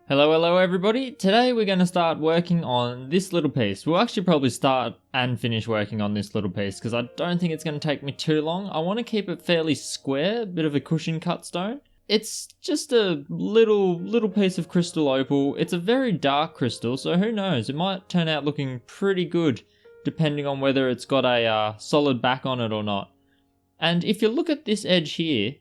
Hello everybody. Today we're going to start working on this little piece. We'll actually probably start and finish working on this little piece because I don't think it's going to take me too long. I want to keep it fairly square, a bit of a cushion cut stone. It's just a little piece of crystal opal. It's a very dark crystal, so who knows, it might turn out looking pretty good depending on whether it's got a solid back on it or not. And if you look at this edge here,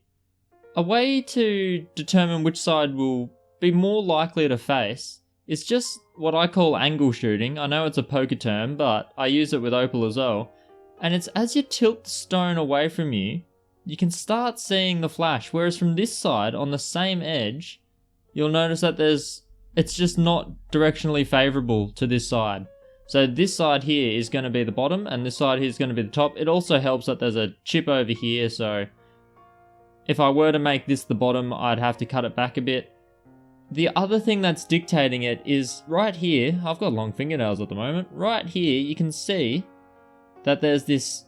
a way to determine which side will be more likely to face is just what I call angle shooting. I know it's a poker term, but I use it with opal as well. And it's as you tilt the stone away from you, you can start seeing the flash. Whereas from this side, on the same edge, you'll notice that it's just not directionally favorable to this side. So this side here is going to be the bottom, and this side here is going to be the top. It also helps that there's a chip over here, so if I were to make this the bottom, I'd have to cut it back a bit. The other thing that's dictating it is right here. I've got long fingernails at the moment. Right here, you can see that there's this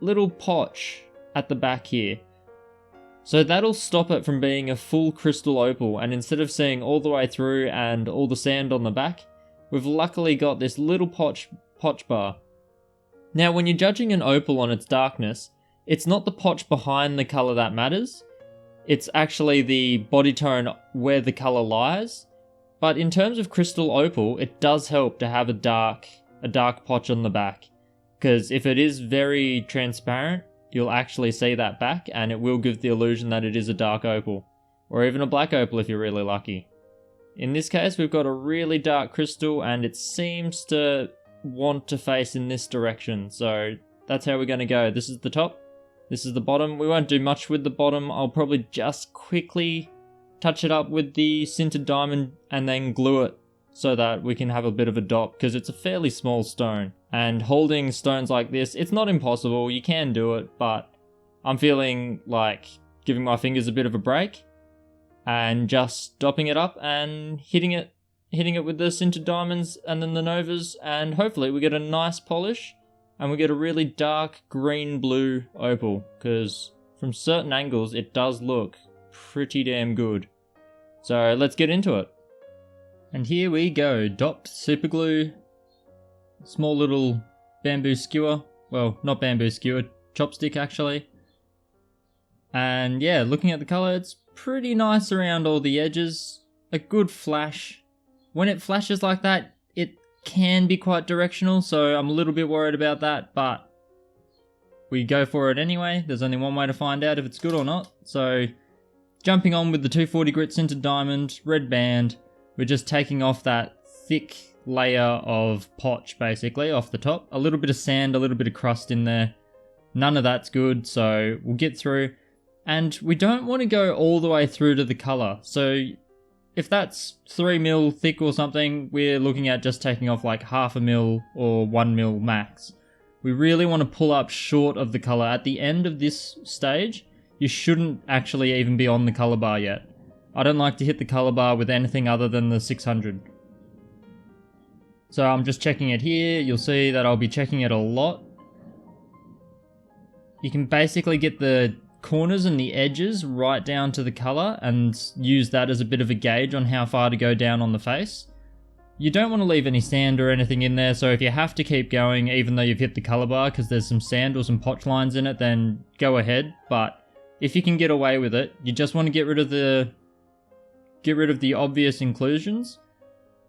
little potch at the back here. So that'll stop it from being a full crystal opal, and instead of seeing all the way through and all the sand on the back, we've luckily got this little potch bar. Now, when you're judging an opal on its darkness, it's not the potch behind the colour that matters. It's actually the body tone where the colour lies. But in terms of crystal opal, it does help to have a dark potch on the back. Because if it is very transparent, you'll actually see that back, and it will give the illusion that it is a dark opal. Or even a black opal if you're really lucky. In this case, we've got a really dark crystal, and it seems to want to face in this direction. So that's how we're going to go. This is the top. This is the bottom. We won't do much with the bottom. I'll probably just quickly touch it up with the sintered diamond and then glue it so that we can have a bit of a dot, because it's a fairly small stone. And holding stones like this, it's not impossible. You can do it, but I'm feeling like giving my fingers a bit of a break and just stopping it up and hitting it with the sintered diamonds and then the novas, and hopefully we get a nice polish. And we get a really dark green-blue opal, because from certain angles it does look pretty damn good. So let's get into it. And here we go, dopped super glue, small little bamboo skewer, well, not bamboo skewer, chopstick actually. And yeah, looking at the colour, it's pretty nice around all the edges, a good flash. When it flashes like that, it can be quite directional, so I'm a little bit worried about that, but we go for it anyway. There's only one way to find out if it's good or not. So jumping on with the 240 grit sintered diamond, red band, we're just taking off that thick layer of potch basically off the top. A little bit of sand, a little bit of crust in there. None of that's good, so we'll get through. And we don't want to go all the way through to the colour, so if that's 3mm thick or something, we're looking at just taking off like 0.5 mm or 1 mm max. We really want to pull up short of the colour. At the end of this stage, you shouldn't actually even be on the colour bar yet. I don't like to hit the colour bar with anything other than the 600. So I'm just checking it here. You'll see that I'll be checking it a lot. You can basically get the corners and the edges right down to the colour and use that as a bit of a gauge on how far to go down on the face. You don't want to leave any sand or anything in there, so if you have to keep going even though you've hit the colour bar because there's some sand or some potch lines in it, then go ahead. But if you can get away with it, you just want to get rid of the obvious inclusions,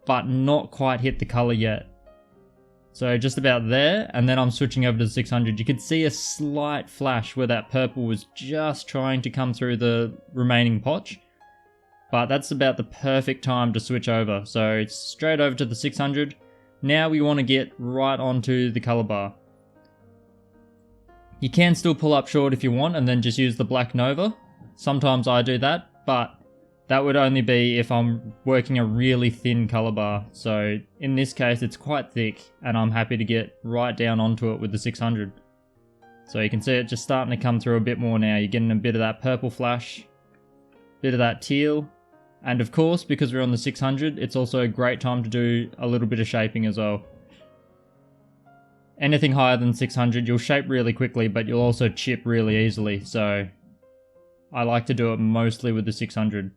but not quite hit the colour yet. So just about there, and then I'm switching over to the 600. You could see a slight flash where that purple was just trying to come through the remaining potch. But that's about the perfect time to switch over. So it's straight over to the 600. Now we want to get right onto the colour bar. You can still pull up short if you want and then just use the black nova. Sometimes I do that, but that would only be if I'm working a really thin colour bar. So in this case, it's quite thick, and I'm happy to get right down onto it with the 600. So you can see it just starting to come through a bit more now. You're getting a bit of that purple flash, bit of that teal, and of course, because we're on the 600, it's also a great time to do a little bit of shaping as well. Anything higher than 600, you'll shape really quickly, but you'll also chip really easily. So I like to do it mostly with the 600.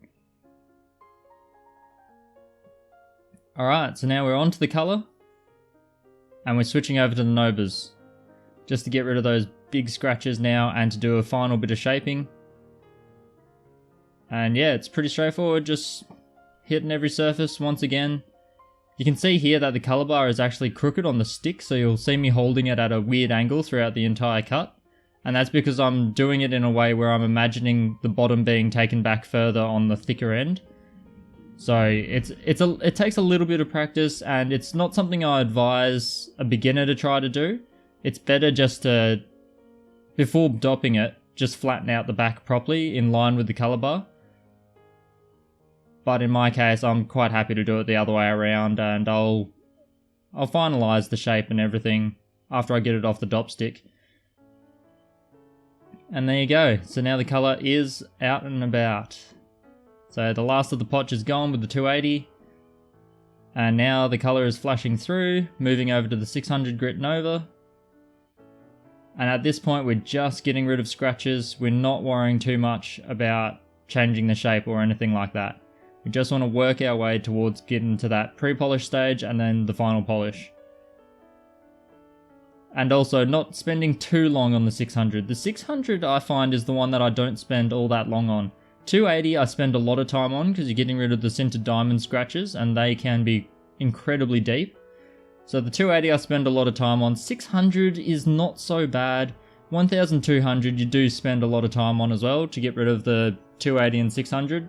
Alright, so now we're on to the colour. And we're switching over to the Nobas. Just to get rid of those big scratches now and to do a final bit of shaping. And yeah, it's pretty straightforward, just hitting every surface once again. You can see here that the colour bar is actually crooked on the stick, so you'll see me holding it at a weird angle throughout the entire cut. And that's because I'm doing it in a way where I'm imagining the bottom being taken back further on the thicker end. So it takes a little bit of practice, and it's not something I advise a beginner to try to do. It's better just to, before dopping it, just flatten out the back properly in line with the colour bar. But in my case, I'm quite happy to do it the other way around, and I'll finalise the shape and everything after I get it off the dop stick. And there you go. So now the colour is out and about. So the last of the potch is gone with the 280. And now the colour is flashing through, moving over to the 600 grit Nova. And at this point we're just getting rid of scratches. We're not worrying too much about changing the shape or anything like that. We just want to work our way towards getting to that pre-polish stage and then the final polish. And also not spending too long on the 600. The 600 I find is the one that I don't spend all that long on. 280 I spend a lot of time on because you're getting rid of the sintered diamond scratches and they can be incredibly deep. So the 280 I spend a lot of time on. 600 is not so bad. 1200 you do spend a lot of time on as well to get rid of the 280 and 600.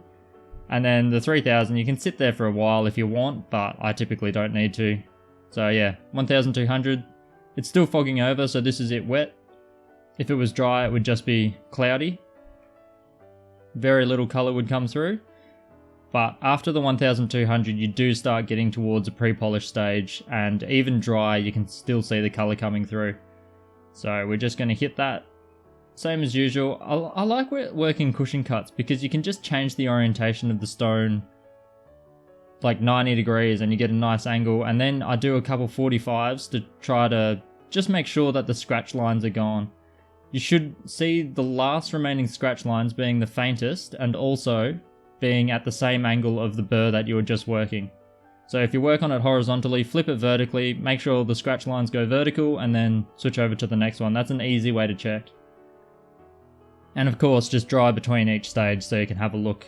And then the 3000 you can sit there for a while if you want, but I typically don't need to. So yeah, 1200. It's still fogging over, so this is it wet. If it was dry, it would just be cloudy. Very little colour would come through. But after the 1200, you do start getting towards a pre-polish stage, and even dry, you can still see the colour coming through. So we're just going to hit that. Same as usual. I like working cushion cuts because you can just change the orientation of the stone like 90 degrees and you get a nice angle, and then I do a couple 45s to try to just make sure that the scratch lines are gone. You should see the last remaining scratch lines being the faintest and also being at the same angle of the burr that you were just working. So if you work on it horizontally, flip it vertically, make sure the scratch lines go vertical and then switch over to the next one. That's an easy way to check. And of course, just dry between each stage so you can have a look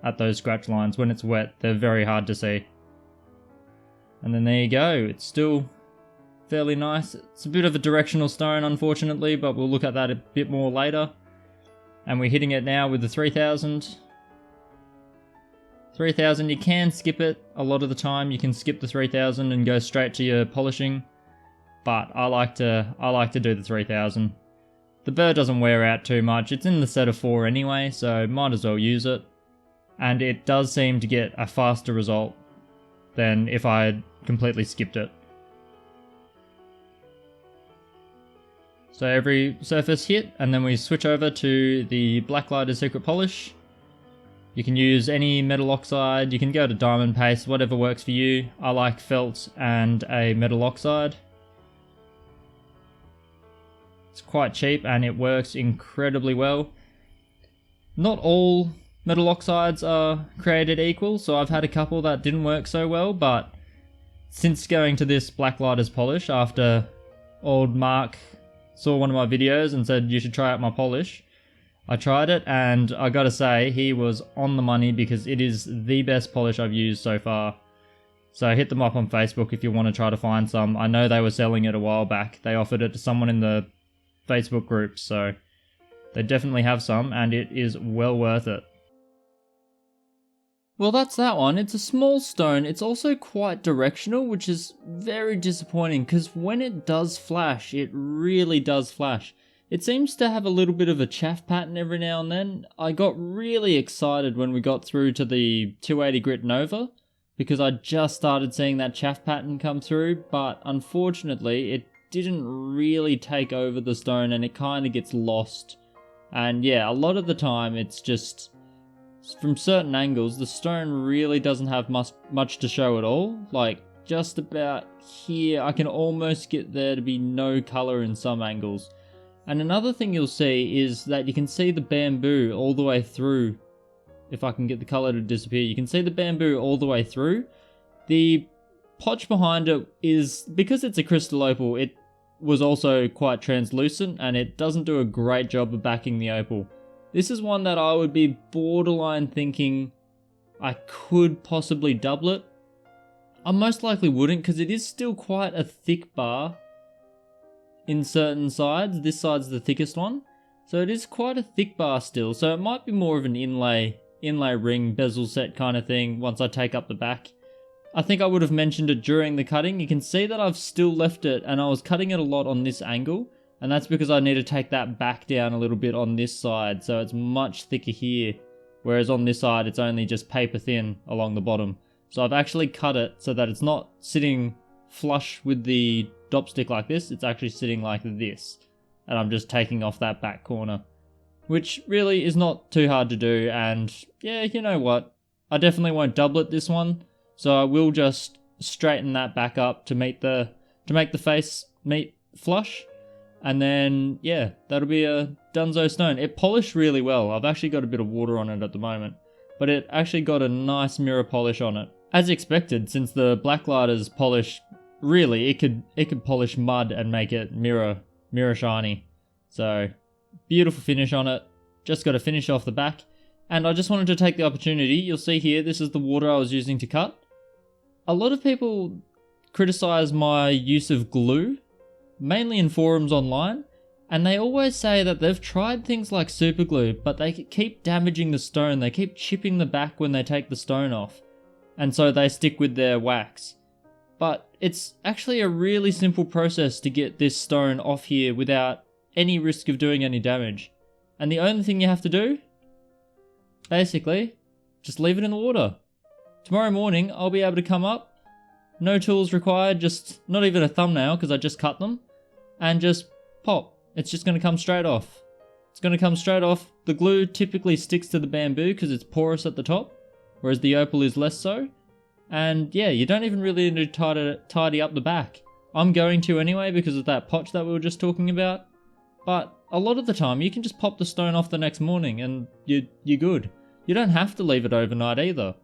at those scratch lines. When it's wet, they're very hard to see. And then there you go. It's still fairly nice. It's a bit of a directional stone, unfortunately, but we'll look at that a bit more later. And we're hitting it now with the 3000. 3000, you can skip it a lot of the time. You can skip the 3000 and go straight to your polishing. But I like to do the 3000. The burr doesn't wear out too much. It's in the set of 4 anyway, so might as well use it. And it does seem to get a faster result than if I had completely skipped it. So every surface hit, and then we switch over to the Blacklighter Secret Polish. You can use any metal oxide, you can go to diamond paste, whatever works for you. I like felt and a metal oxide. It's quite cheap and it works incredibly well. Not all metal oxides are created equal, so I've had a couple that didn't work so well, but since going to this Blacklighter's polish after old Mark saw one of my videos and said you should try out my polish, I tried it and I gotta say he was on the money because it is the best polish I've used so far. So hit them up on Facebook if you want to try to find some. I know they were selling it a while back. They offered it to someone in the Facebook group, so they definitely have some and it is well worth it. Well, that's that one. It's a small stone. It's also quite directional, which is very disappointing because when it does flash, it really does flash. It seems to have a little bit of a chaff pattern every now and then. I got really excited when we got through to the 280 grit Nova because I just started seeing that chaff pattern come through, but unfortunately it didn't really take over the stone and it kind of gets lost. And yeah, a lot of the time it's just, from certain angles, the stone really doesn't have much to show at all. Like, just about here, I can almost get there to be no colour in some angles. And another thing you'll see is that you can see the bamboo all the way through. If I can get the colour to disappear, you can see the bamboo all the way through. The potch behind it is, because it's a crystal opal, it was also quite translucent and it doesn't do a great job of backing the opal. This is one that I would be borderline thinking I could possibly double it. I most likely wouldn't, because it is still quite a thick bar in certain sides. This side's the thickest one, so it is quite a thick bar still, so it might be more of an inlay ring bezel set kind of thing once I take up the back. I think I would have mentioned it during the cutting. You can see that I've still left it, and I was cutting it a lot on this angle, and that's because I need to take that back down a little bit on this side, so it's much thicker here, whereas on this side it's only just paper thin along the bottom. So I've actually cut it so that it's not sitting flush with the dopstick like this, it's actually sitting like this, and I'm just taking off that back corner, which really is not too hard to do. And yeah, you know what, I definitely won't double it this one, so I will just straighten that back up to make the face meet flush, and then yeah, that'll be a donezo stone. It polished really well. I've actually got a bit of water on it at the moment, but it actually got a nice mirror polish on it, as expected, since the blacklighters polish. Really, it could polish mud and make it mirror shiny. So beautiful finish on it. Just got to finish off the back, and I just wanted to take the opportunity. You'll see here, this is the water I was using to cut. A lot of people criticize my use of glue, mainly in forums online, and they always say that they've tried things like super glue, but they keep damaging the stone. They keep chipping the back when they take the stone off, and so they stick with their wax. But it's actually a really simple process to get this stone off here without any risk of doing any damage. And the only thing you have to do, basically, just leave it in the water. Tomorrow morning, I'll be able to come up, no tools required, just not even a thumbnail because I just cut them, and just pop. It's just going to come straight off. It's going to come straight off. The glue typically sticks to the bamboo because it's porous at the top, whereas the opal is less so. And yeah, you don't even really need to tidy up the back. I'm going to anyway because of that potch that we were just talking about. But a lot of the time you can just pop the stone off the next morning and you're good. You don't have to leave it overnight either.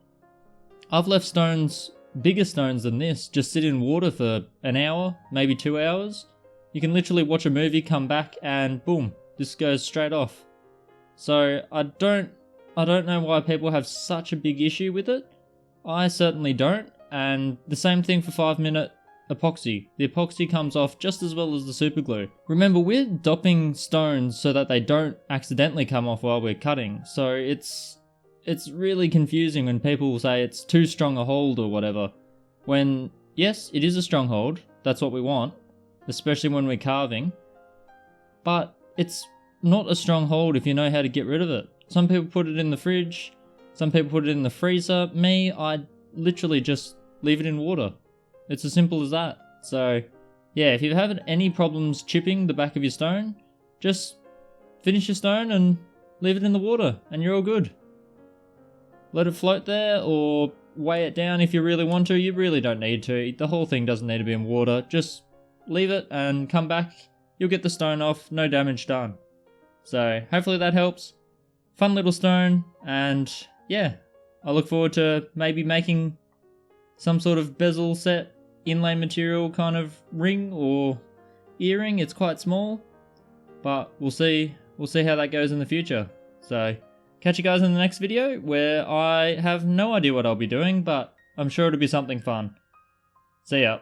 I've left stones, bigger stones than this, just sit in water for an hour, maybe 2 hours. You can literally watch a movie, come back, and boom, this goes straight off. So I don't know why people have such a big issue with it. I certainly don't. And the same thing for 5-minute epoxy. The epoxy comes off just as well as the super glue. Remember, we're dopping stones so that they don't accidentally come off while we're cutting. So it's really confusing when people say it's too strong a hold or whatever. When, yes, it is a strong hold. That's what we want, especially when we're carving. But it's not a strong hold if you know how to get rid of it. Some people put it in the fridge. Some people put it in the freezer. Me, I literally just leave it in water. It's as simple as that. So yeah, if you're having any problems chipping the back of your stone, just finish your stone and leave it in the water and you're all good. Let it float there or weigh it down if you really want to. You really don't need to. The whole thing doesn't need to be in water. Just leave it and come back. You'll get the stone off. No damage done. So hopefully that helps. Fun little stone, and yeah, I look forward to maybe making some sort of bezel set inlay material kind of ring or earring. It's quite small, but we'll see how that goes in the future. So catch you guys in the next video, where I have no idea what I'll be doing, but I'm sure it'll be something fun. See ya.